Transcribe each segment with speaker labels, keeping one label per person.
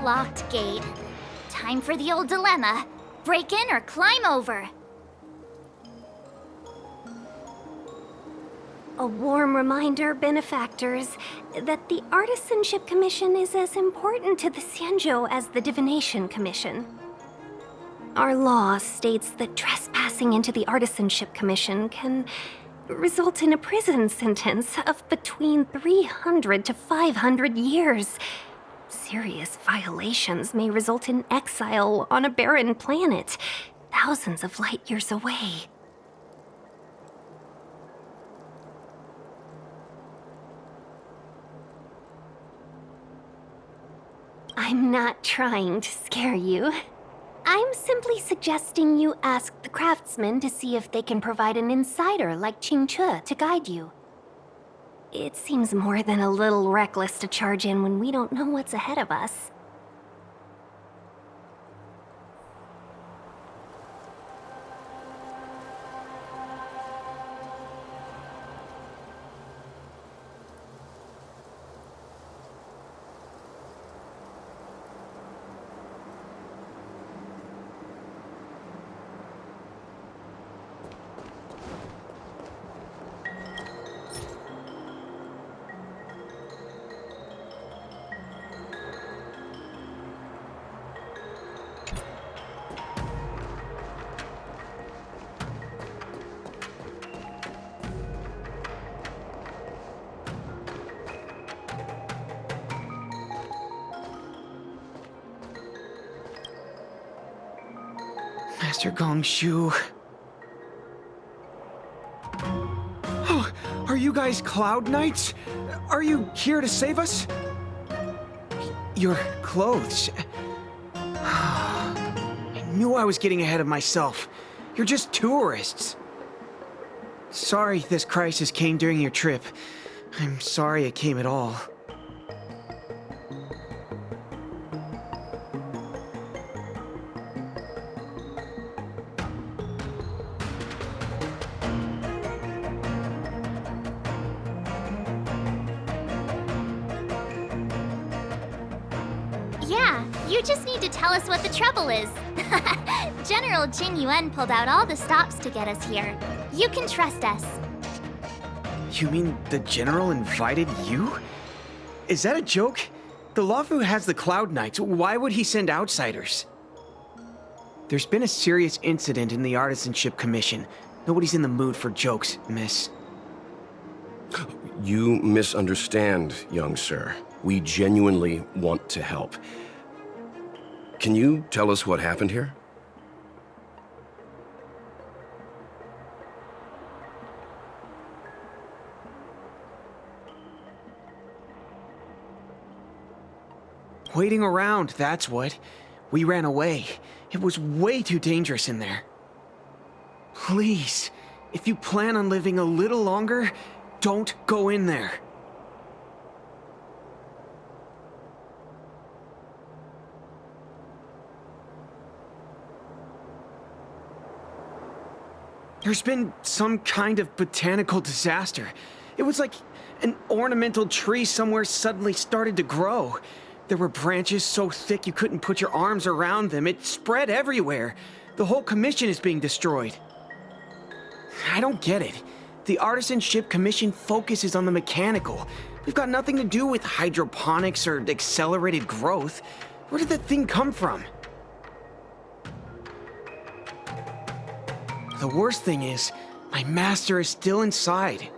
Speaker 1: locked gate. Time for the old dilemma. Break in or climb over?
Speaker 2: A warm reminder, benefactors, that the Artisanship Commission is as important to the Xianzhou as the Divination Commission. Our law states that trespassing into the Artisanship Commission can result in a prison sentence of between 300 to 500 years. Serious violations may result in exile on a barren planet, thousands of light years away. I'm not trying to scare you. I'm simply suggesting you ask the craftsmen to see if they can provide an insider like Qingche to guide you. It seems more than a little reckless to charge in when we don't know what's ahead of us.
Speaker 3: Master Gongshu. Oh, are you guys Cloud Knights? Are you here to save us? Your clothes. I knew I was getting ahead of myself. You're just tourists. Sorry this crisis came during your trip. I'm sorry it came at all.
Speaker 1: Yeah, you just need to tell us what the trouble is. General Jing Yuan pulled out all the stops to get us here. You can trust us.
Speaker 3: You mean the General invited you? Is that a joke? The Luofu has the Cloud Knights. Why would he send outsiders? There's been a serious incident in the Artisanship Commission. Nobody's in the mood for jokes, miss.
Speaker 4: You misunderstand, young sir. We genuinely want to help. Can you tell us what happened here?
Speaker 3: Waiting around, that's what. We ran away. It was way too dangerous in there. Please, if you plan on living a little longer, don't go in there. There's been some kind of botanical disaster. It was like an ornamental tree somewhere suddenly started to grow. There were branches so thick you couldn't put your arms around them. It spread everywhere. The whole commission is being destroyed. I don't get it. The Artisanship Commission focuses on the mechanical. We've got nothing to do with hydroponics or accelerated growth. Where did that thing come from? The worst thing is, my master is still inside.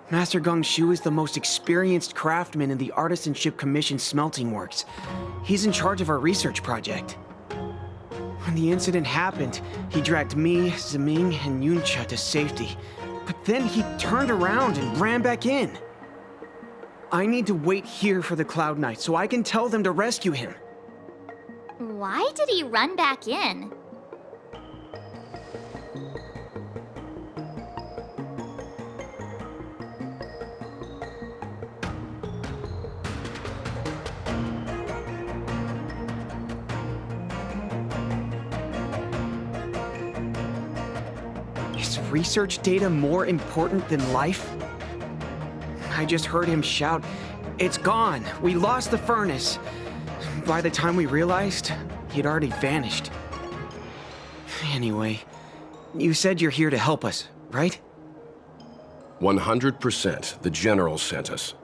Speaker 3: Master Gongshu is the most experienced craftsman in the Artisanship Commission smelting works. He's in charge of our research project. When the incident happened, he dragged me, Ziming, and Yuncha to safety. But then he turned around and ran back in. I need to wait here for the Cloud Knight so I can tell them to rescue him.
Speaker 1: Why did he run back in?
Speaker 3: Is research data more important than life? I just heard him shout, "It's gone! We lost the furnace!" By the time we realized, he'd already vanished. Anyway, you said you're here to help us, right?
Speaker 4: 100%. The General sent us.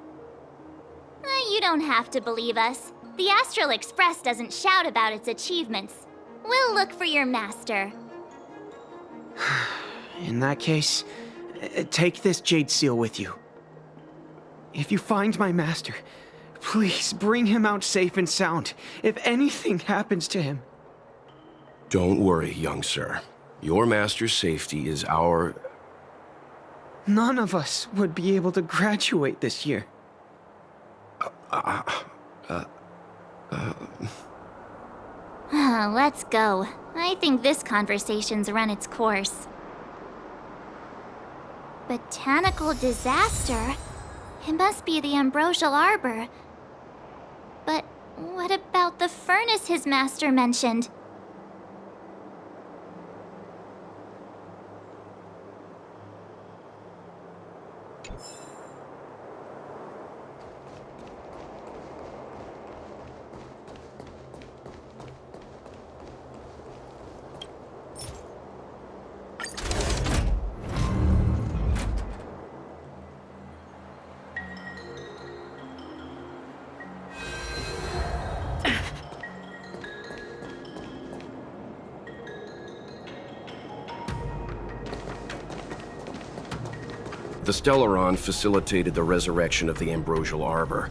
Speaker 1: You don't have to believe us. The Astral Express doesn't shout about its achievements. We'll look for your master.
Speaker 3: In that case, take this jade seal with you. If you find my master, please bring him out safe and sound, if anything happens to him.
Speaker 4: Don't worry, young sir. Your master's safety is our...
Speaker 3: None of us would be able to graduate this year.
Speaker 1: Let's go. I think this conversation's run its course. Botanical disaster? It must be the ambrosial arbor. But what about the furnace his master mentioned?
Speaker 4: The Stellaron facilitated the resurrection of the ambrosial arbor.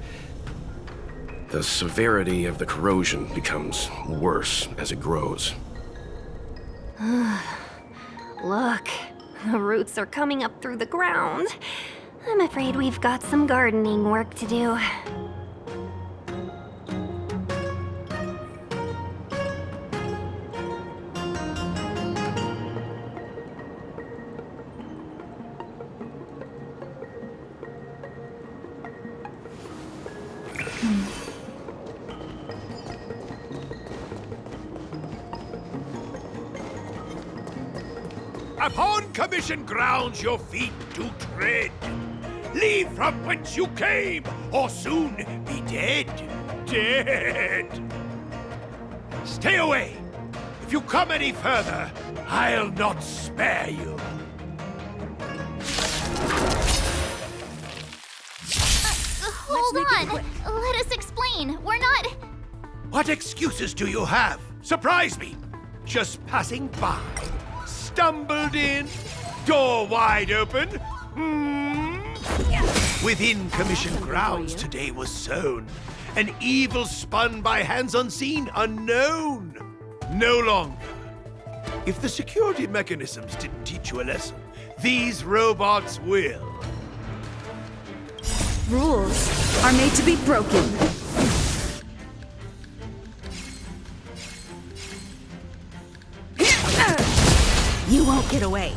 Speaker 4: The severity of the corrosion becomes worse as it grows.
Speaker 2: Look, the roots are coming up through the ground. I'm afraid we've got some gardening work to do.
Speaker 5: Upon commission grounds your feet do tread. Leave from whence you came, or soon be dead. Dead! Stay away! If you come any further, I'll not spare you.
Speaker 1: Hold on! Let us explain. We're not...
Speaker 5: What excuses do you have? Surprise me! Just passing by. Stumbled in, door wide open. Within commission grounds today was sown an evil spun by hands unseen, unknown. No longer. If the security mechanisms didn't teach you a lesson, these robots will.
Speaker 6: Rules are made to be broken. You won't get away.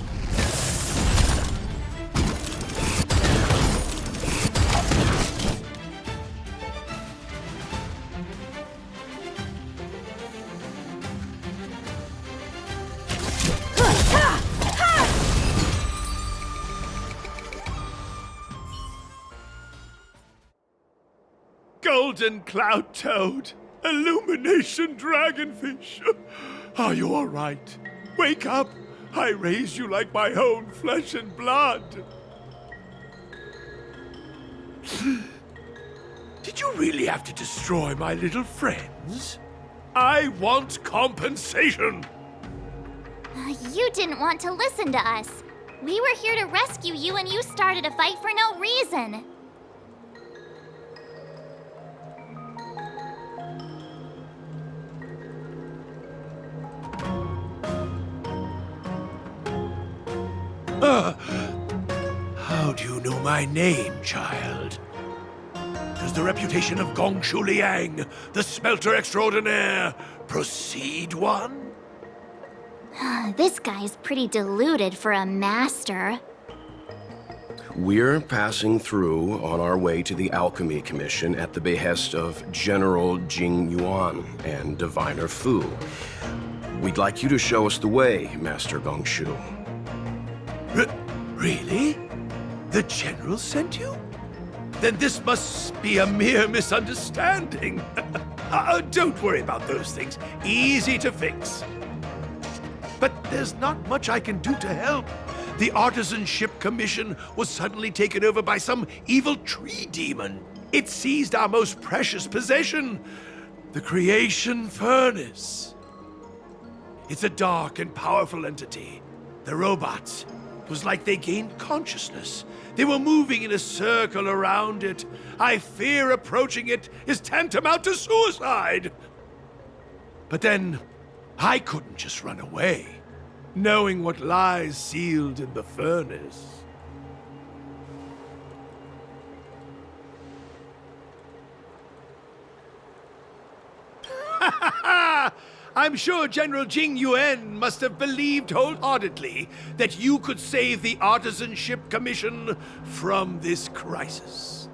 Speaker 5: Golden cloud toad, illumination dragonfish. Are you all right? Wake up! I raised you like my own flesh and blood. Did you really have to destroy my little friends? I want compensation.
Speaker 1: You didn't want to listen to us. We were here to rescue you and you started a fight for no reason.
Speaker 5: How do you know my name, child? Does the reputation of Gongshu Liang, the smelter extraordinaire, precede one?
Speaker 1: This guy's pretty deluded for a master.
Speaker 4: We're passing through on our way to the Alchemy Commission at the behest of General Jing Yuan and Diviner Fu. We'd like you to show us the way, Master Gongshu.
Speaker 5: Really? The General sent you? Then this must be a mere misunderstanding. Don't worry about those things. Easy to fix. But there's not much I can do to help. The Artisanship Commission was suddenly taken over by some evil tree demon. It seized our most precious possession, the Creation Furnace. It's a dark and powerful entity. The robots, it was like they gained consciousness. They were moving in a circle around it. I fear approaching it is tantamount to suicide. But then, I couldn't just run away, knowing what lies sealed in the furnace. I'm sure General Jing Yuan must have believed wholeheartedly that you could save the Artisanship Commission from this crisis.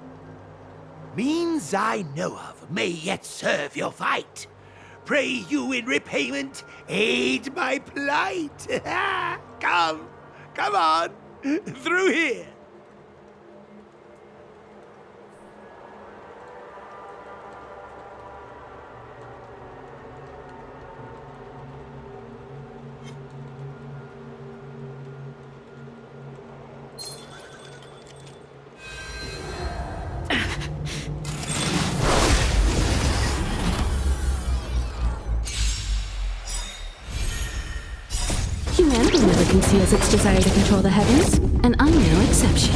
Speaker 5: Means I know of may yet serve your fight. Pray you in repayment aid my plight. Come on, through here.
Speaker 7: Humanity never conceals its desire to control the heavens, and I'm no exception.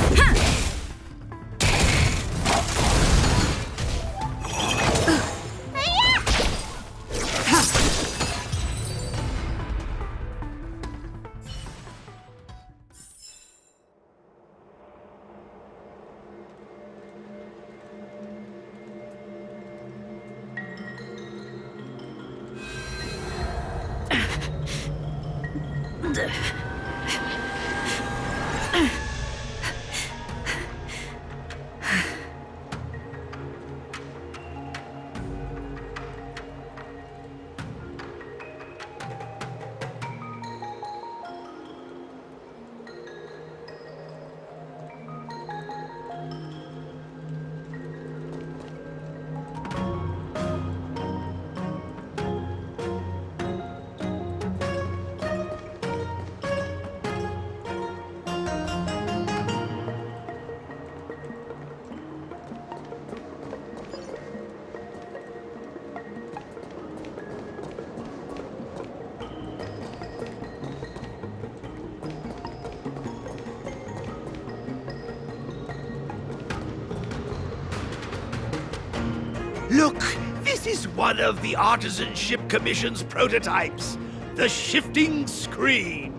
Speaker 5: Look, this is one of the Artisanship Commission's prototypes. The shifting screen.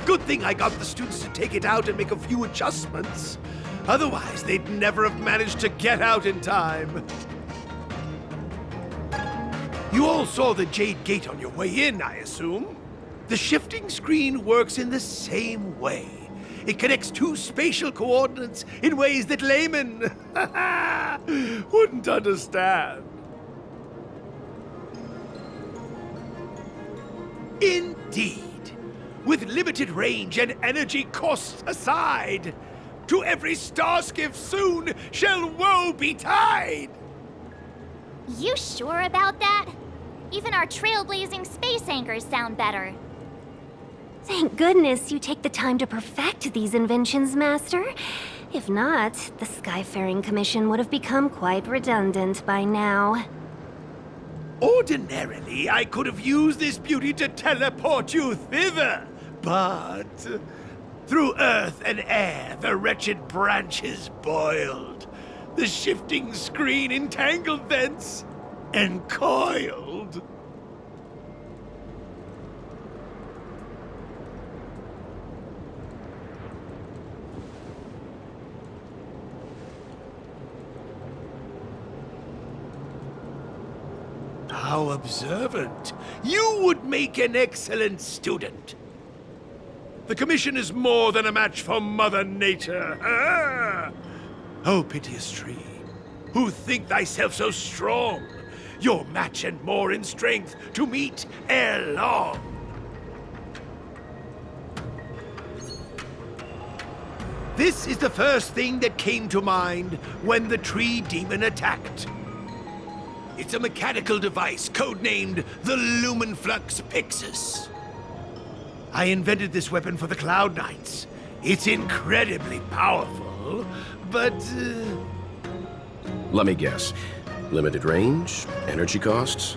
Speaker 5: Good thing I got the students to take it out and make a few adjustments. Otherwise, they'd never have managed to get out in time. You all saw the Jade Gate on your way in, I assume? The shifting screen works in the same way. It connects two spatial coordinates in ways that laymen wouldn't understand. Indeed. With limited range and energy costs aside, to every starskiff soon shall woe betide!
Speaker 1: You sure about that? Even our trailblazing space anchors sound better.
Speaker 2: Thank goodness you take the time to perfect these inventions, Master. If not, the Skyfaring Commission would have become quite redundant by now.
Speaker 5: Ordinarily, I could have used this beauty to teleport you thither, but through earth and air the wretched branches boiled. The shifting screen entangled thence and coiled. How observant. You would make an excellent student. The Commission is more than a match for Mother Nature. Ah! Oh, piteous tree, who think thyself so strong, your match and more in strength to meet ere long. This is the first thing that came to mind when the tree demon attacked. It's a mechanical device codenamed the Lumenflux Pixis. I invented this weapon for the Cloud Knights. It's incredibly powerful, but...
Speaker 4: Let me guess. Limited range? Energy costs?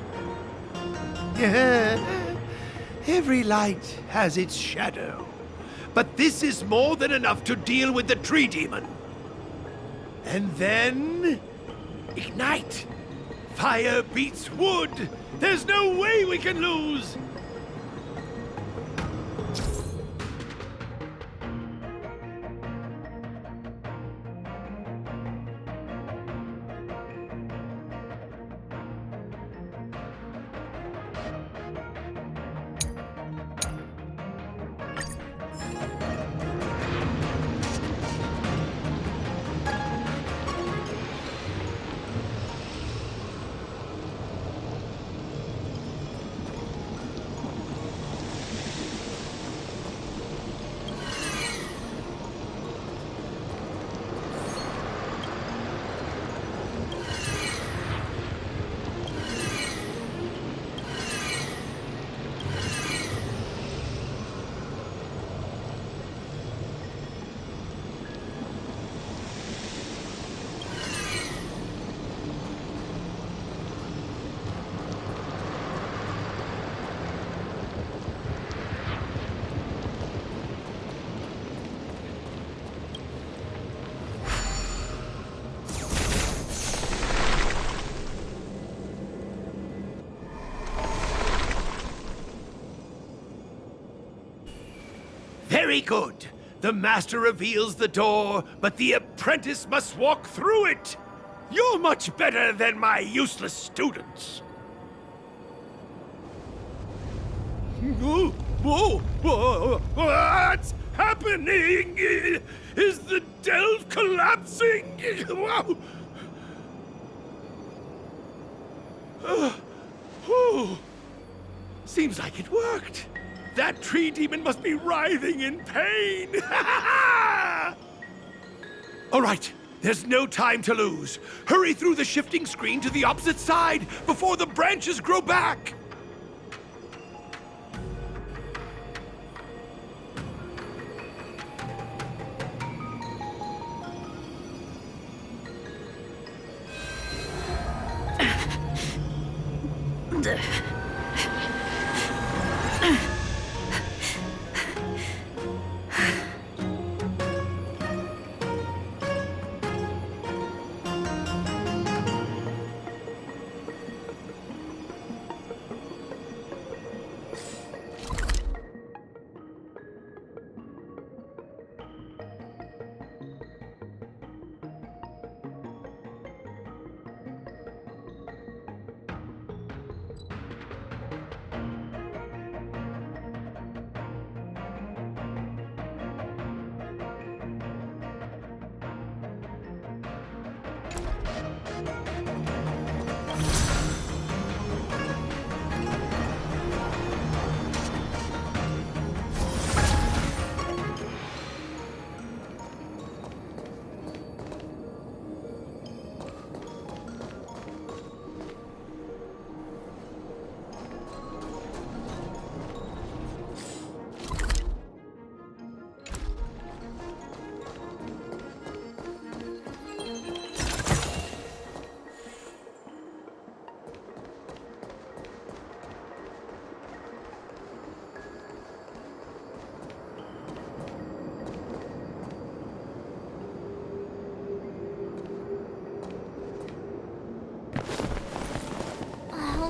Speaker 5: Every light has its shadow. But this is more than enough to deal with the tree demon. And then... ignite! Fire beats wood! There's no way we can lose! Very good. The master reveals the door, but the apprentice must walk through it. You're much better than my useless students. What's happening? Is the delve collapsing? Seems like it worked. That tree demon must be writhing in pain! All right, there's no time to lose. Hurry through the shifting screen to the opposite side before the branches grow back!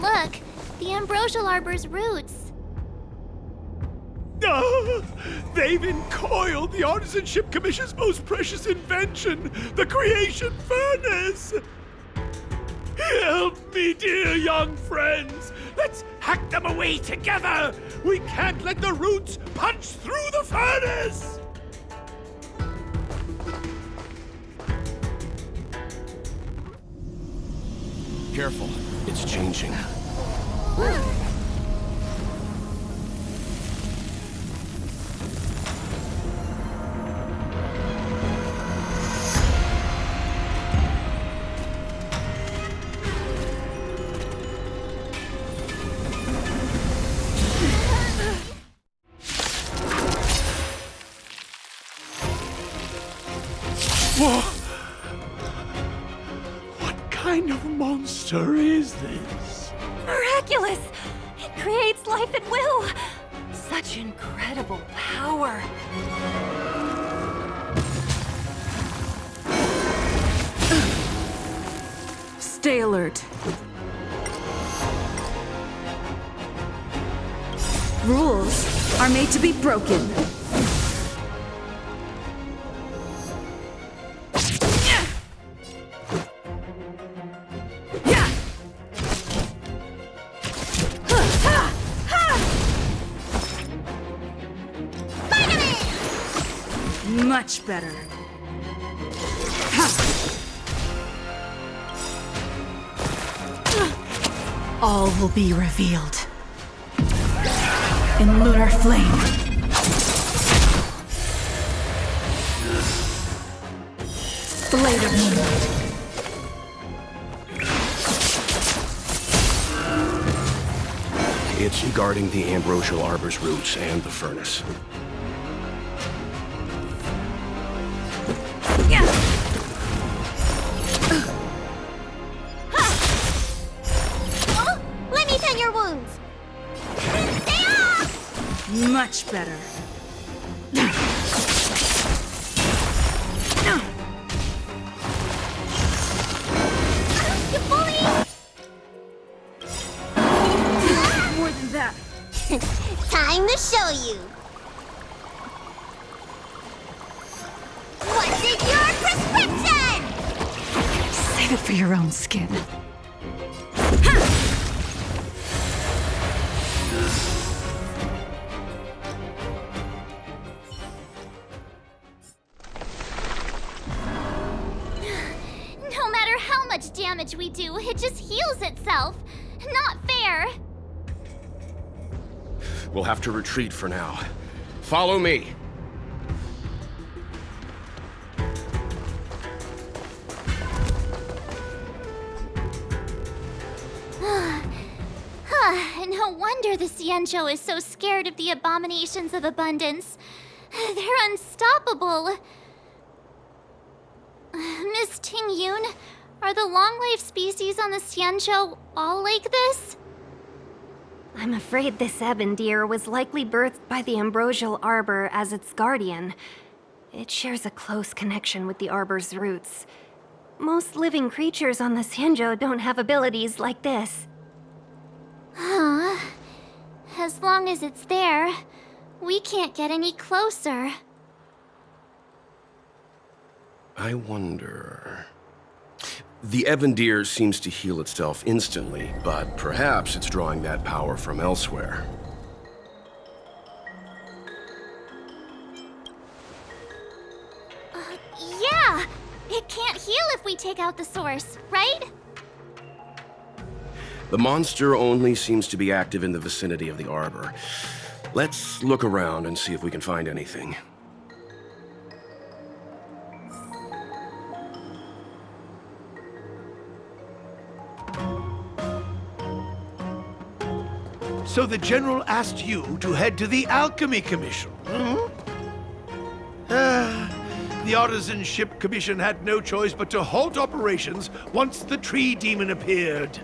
Speaker 1: Look, the ambrosial arbor's roots.
Speaker 5: They've encoiled the Artisanship Commission's most precious invention, the Creation Furnace! Help me, dear young friends! Let's hack them away together! We can't let the roots punch through the furnace!
Speaker 4: Careful, it's changing.
Speaker 5: kind of monster is this?
Speaker 2: Miraculous! It creates life at will! Such incredible power!
Speaker 6: Stay alert. Rules are made to be broken. Much better. All will be revealed in lunar flame. Blade of moonlight.
Speaker 4: It's guarding the ambrosial arbor's roots and the furnace.
Speaker 2: Let me tend your wounds!
Speaker 6: Much better.
Speaker 2: You bully!
Speaker 6: More than that.
Speaker 2: Time to show you! What's in your prescription?
Speaker 6: Save it for your own skin.
Speaker 1: No matter how much damage we do, it just heals itself. Not fair.
Speaker 4: We'll have to retreat for now. Follow me.
Speaker 1: No wonder the Xianzhou is so scared of the abominations of abundance. They're unstoppable. Miss Ting Yun, are the long-life species on the Xianzhou all like this?
Speaker 2: I'm afraid this ebon deer was likely birthed by the ambrosial arbor as its guardian. It shares a close connection with the arbor's roots. Most living creatures on the Xianzhou don't have abilities like this.
Speaker 1: Huh. As long as it's there, we can't get any closer.
Speaker 4: I wonder... The ebon deer seems to heal itself instantly, but perhaps it's drawing that power from elsewhere.
Speaker 1: Yeah! It can't heal if we take out the source, right?
Speaker 4: The monster only seems to be active in the vicinity of the arbor. Let's look around and see if we can find anything.
Speaker 5: So the General asked you to head to the Alchemy Commission, hmm? The Artisan Ship Commission had no choice but to halt operations once the tree demon appeared.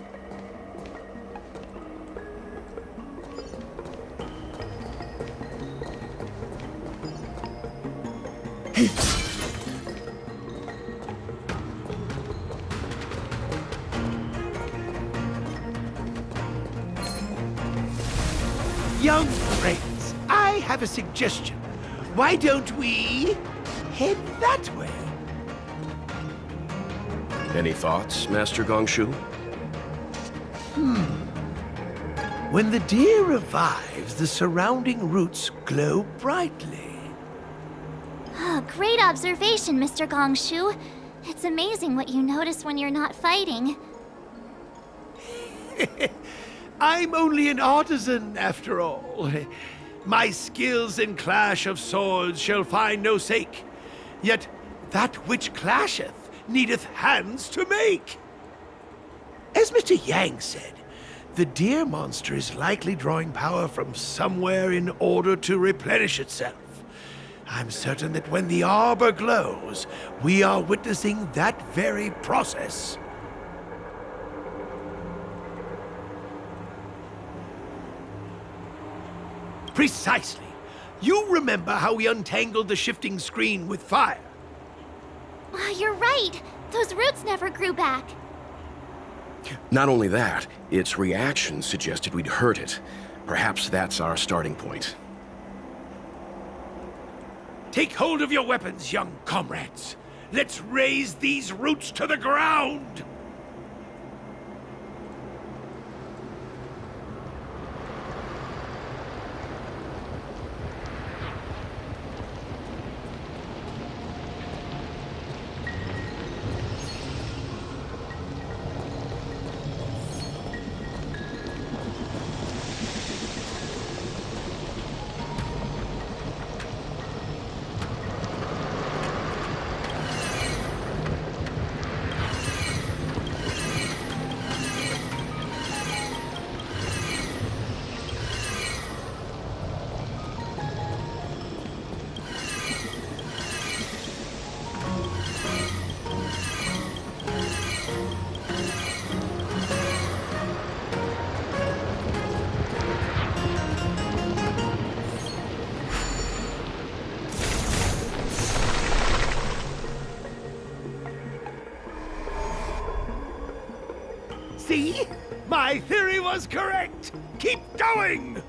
Speaker 5: Young friends, I have a suggestion. Why don't we head that way?
Speaker 4: Any thoughts, Master Gongshu?
Speaker 5: When the deer revives, the surrounding roots glow brightly.
Speaker 1: Oh, great observation, Mr. Gongshu. It's amazing what you notice when you're not fighting.
Speaker 5: I'm only an artisan, after all. My skills in clash of swords shall find no sake. Yet that which clasheth needeth hands to make. As Mr. Yang said, the deer monster is likely drawing power from somewhere in order to replenish itself. I'm certain that when the arbor glows, we are witnessing that very process. Precisely. You remember how we untangled the shifting screen with fire?
Speaker 1: You're right. Those roots never grew back.
Speaker 4: Not only that, its reaction suggested we'd hurt it. Perhaps that's our starting point.
Speaker 5: Take hold of your weapons, young comrades. Let's raze these roots to the ground! See? My theory was correct! Keep going!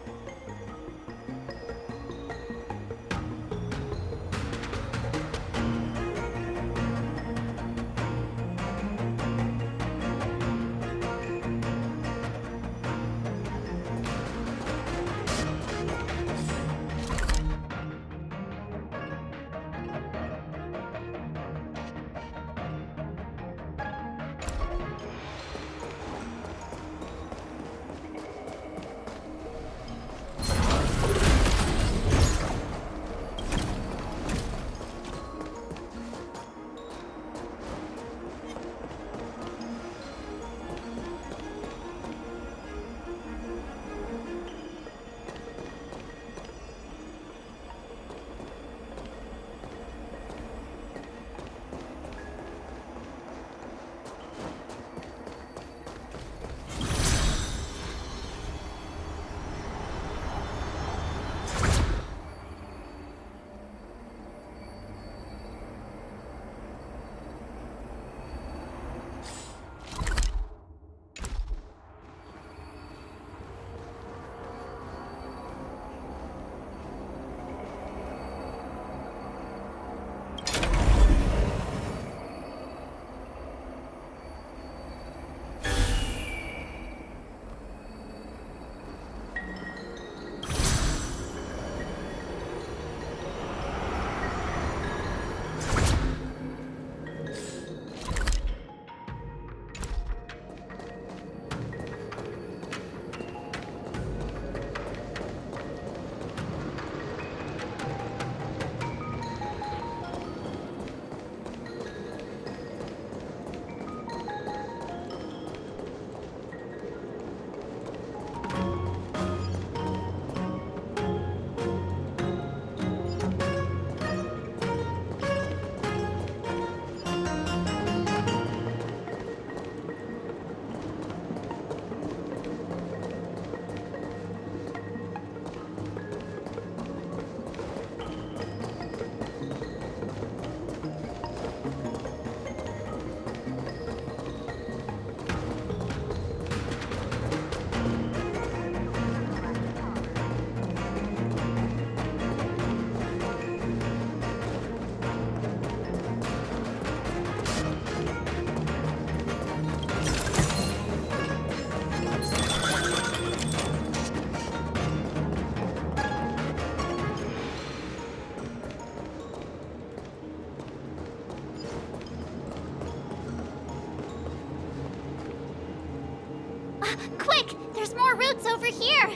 Speaker 1: Quick! There's more roots over here!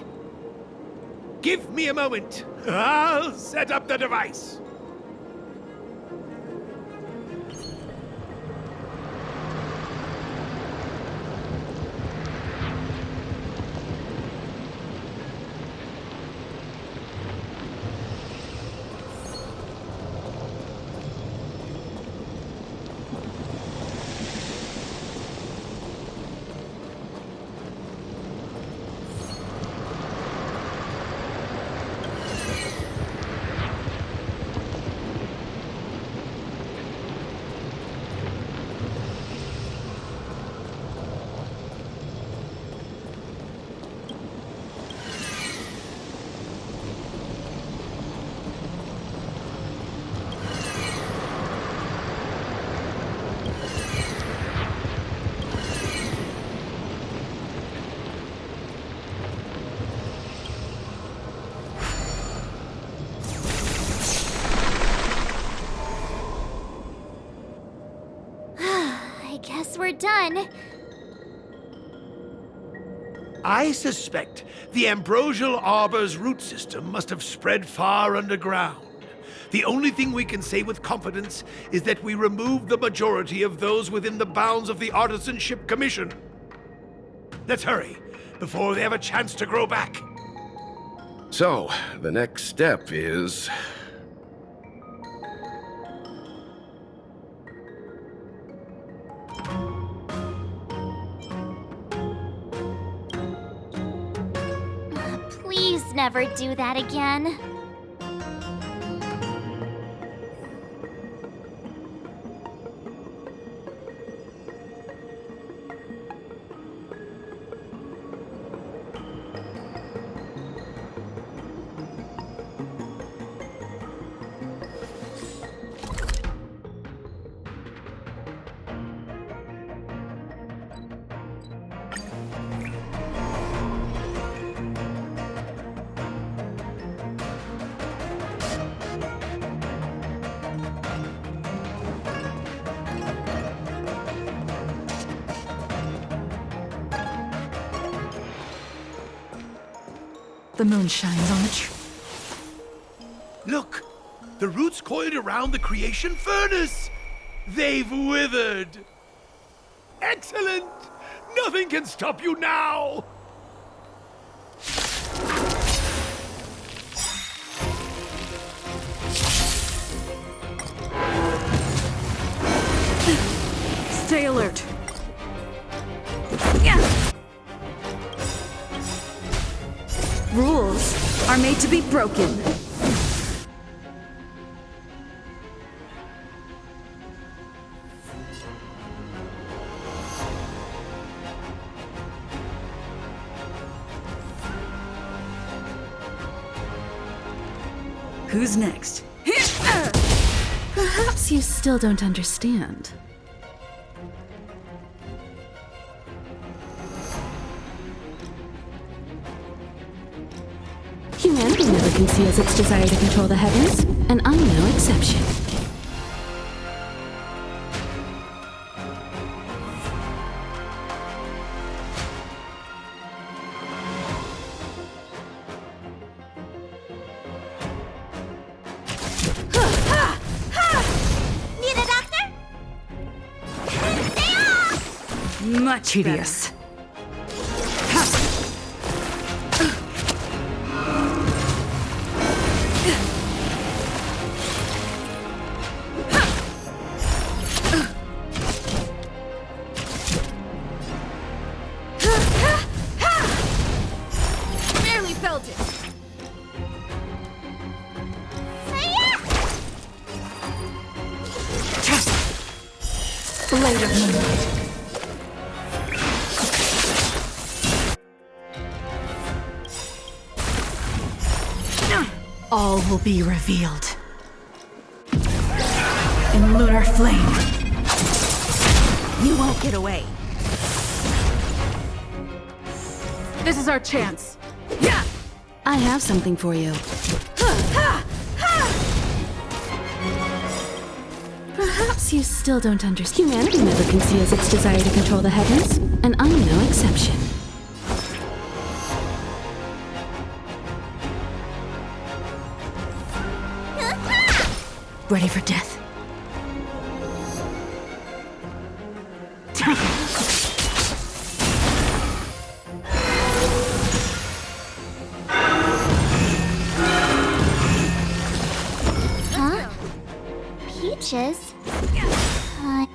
Speaker 5: Give me a moment. I'll set up the device.
Speaker 1: guess we're done.
Speaker 5: I suspect the ambrosial arbor's root system must have spread far underground. The only thing we can say with confidence is that we removed the majority of those within the bounds of the Artisanship Commission. Let's hurry, before they have a chance to grow back.
Speaker 4: So, the next step is...
Speaker 1: Please never do that again.
Speaker 6: The moon shines on the tree.
Speaker 5: Look! The roots coiled around the creation furnace! They've withered! Excellent! Nothing can stop you now!
Speaker 6: Stay alert. Rules are made to be broken. Who's next?
Speaker 7: Perhaps you still don't understand. Humanity never conceals its desire to control the heavens, and I'm no exception.
Speaker 1: Need a doctor? Stay off!
Speaker 6: Much tedious.
Speaker 1: Barely felt it.
Speaker 6: Blade of moonlight. All will be revealed. In lunar flame. You won't get away. This is our chance. Yeah!
Speaker 7: I have something for you. Perhaps you still don't understand. Humanity never conceals its desire to control the heavens, and I'm no exception.
Speaker 6: Ready for death.
Speaker 1: Huh? Peaches? I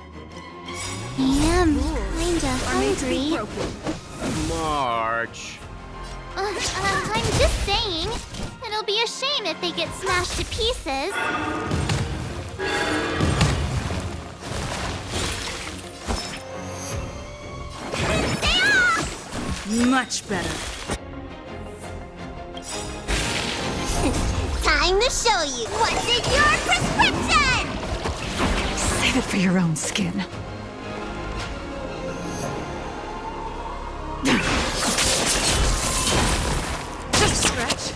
Speaker 1: am kinda hungry.
Speaker 4: March.
Speaker 1: I'm just saying. It'll be a shame if they get smashed to pieces. Stay off!
Speaker 6: Much better.
Speaker 1: Time to show you what's in your prescription!
Speaker 6: Save it for your own skin. Just stretch.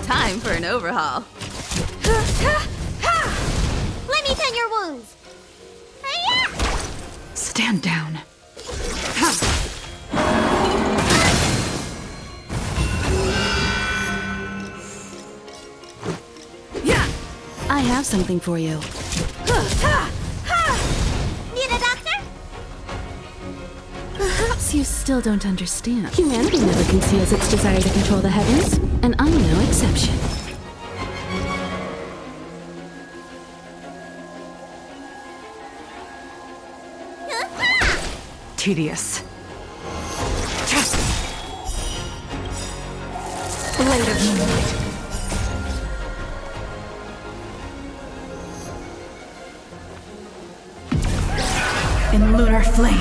Speaker 7: Time for an overhaul.
Speaker 6: Stand down.
Speaker 7: I have something for you.
Speaker 1: Need a doctor?
Speaker 7: Perhaps you still don't understand. Humanity never conceals its desire to control the heavens, and I'm no exception.
Speaker 6: Tedious. Blade of moonlight. In lunar flame.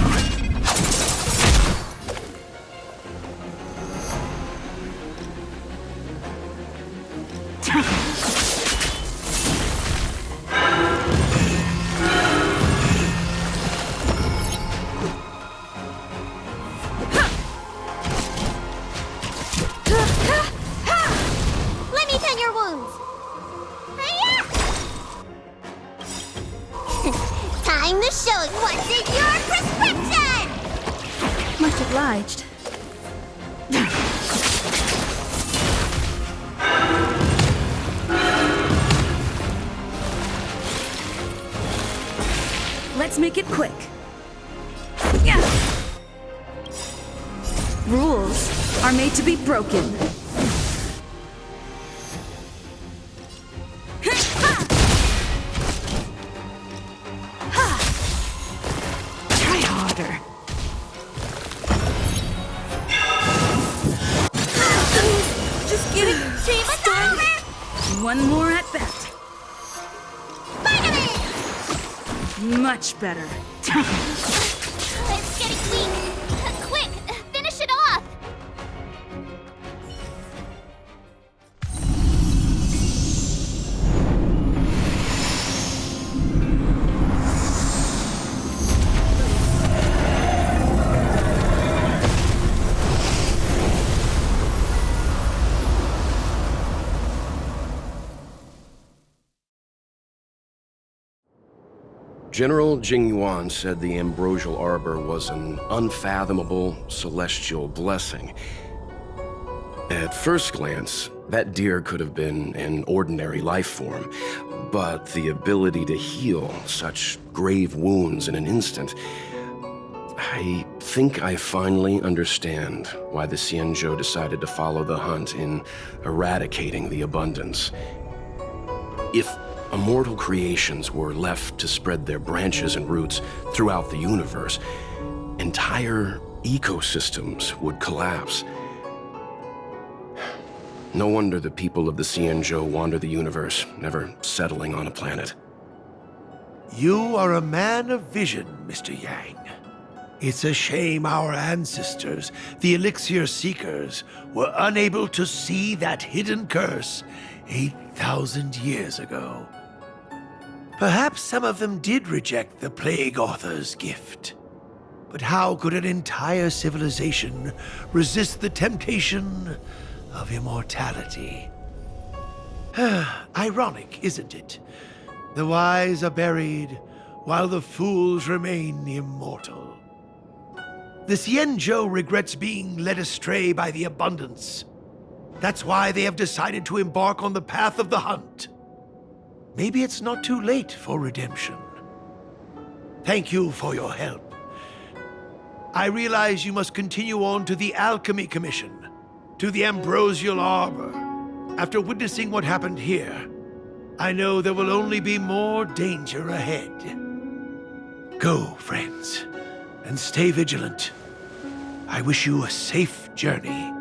Speaker 1: Let me tend your wounds. Hi-ya! Time to show what's in your prescription!
Speaker 7: Much obliged.
Speaker 6: Let's make it quick. Rules are made to be broken. Try harder. Just get it.
Speaker 1: Dream us over!
Speaker 6: One more at bat.
Speaker 1: Spider-Man!
Speaker 6: Much better.
Speaker 1: It's getting weak. Quick, finish it off!
Speaker 4: General Jingyuan said the ambrosial arbor was an unfathomable celestial blessing. At first glance, that deer could have been an ordinary life form, but the ability to heal such grave wounds in an instant... I think I finally understand why the Xianzhou decided to follow the hunt in eradicating the abundance. If immortal creations were left to spread their branches and roots throughout the universe, entire ecosystems would collapse. No wonder the people of the Xianzhou wander the universe, never settling on a planet.
Speaker 5: You are a man of vision, Mr. Yang. It's a shame our ancestors, the Elixir Seekers, were unable to see that hidden curse 8,000 years ago. Perhaps some of them did reject the Plague Author's gift. But how could an entire civilization resist the temptation of immortality? Ironic, isn't it? The wise are buried, while the fools remain immortal. The Xianzhou regrets being led astray by the abundance. That's why they have decided to embark on the path of the hunt. Maybe it's not too late for redemption. Thank you for your help. I realize you must continue on to the Alchemy Commission, to the Ambrosial Arbor. After witnessing what happened here, I know there will only be more danger ahead. Go, friends, and stay vigilant. I wish you a safe journey.